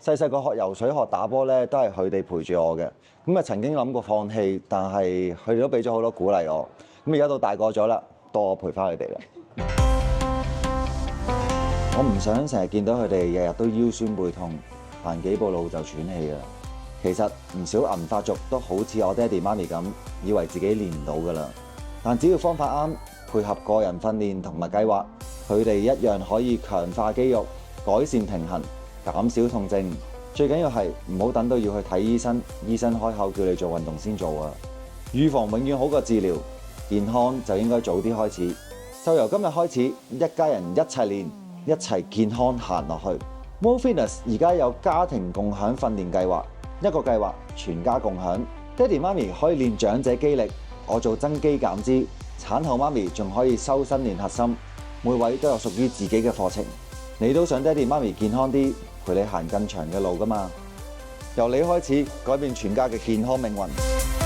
細細個學游水、學打波咧，都係佢哋陪住我嘅。咁啊，曾經諗過放棄，但係佢哋都俾咗好多鼓勵我。咁而家到大個咗啦，到我陪翻佢哋啦。我唔想成日見到佢哋日日都腰酸背痛，行幾步路就喘氣啦。其實唔少銀髮族都好似我爹哋媽咪咁，以為自己練唔到㗎啦。但只要方法啱，配合個人訓練同埋計劃，佢哋一樣可以強化肌肉、改善平衡、減少痛症。最緊要係唔好等到要去睇醫生，醫生開口叫你做運動先做啊！預防永遠好過治療，健康就應該早啲開始。就由今日開始，一家人一齊練，一齊健康行落去。Mo Fitness 而家有家庭共享訓練計劃，一個計劃全家共享。爹哋媽咪可以練長者肌力，我做增肌減脂，產後媽咪仲可以修身練核心。每位都有屬於自己嘅課程。你都想爹哋媽咪健康啲，陪你行更長嘅路㗎嘛？由你開始改變全家嘅健康命運。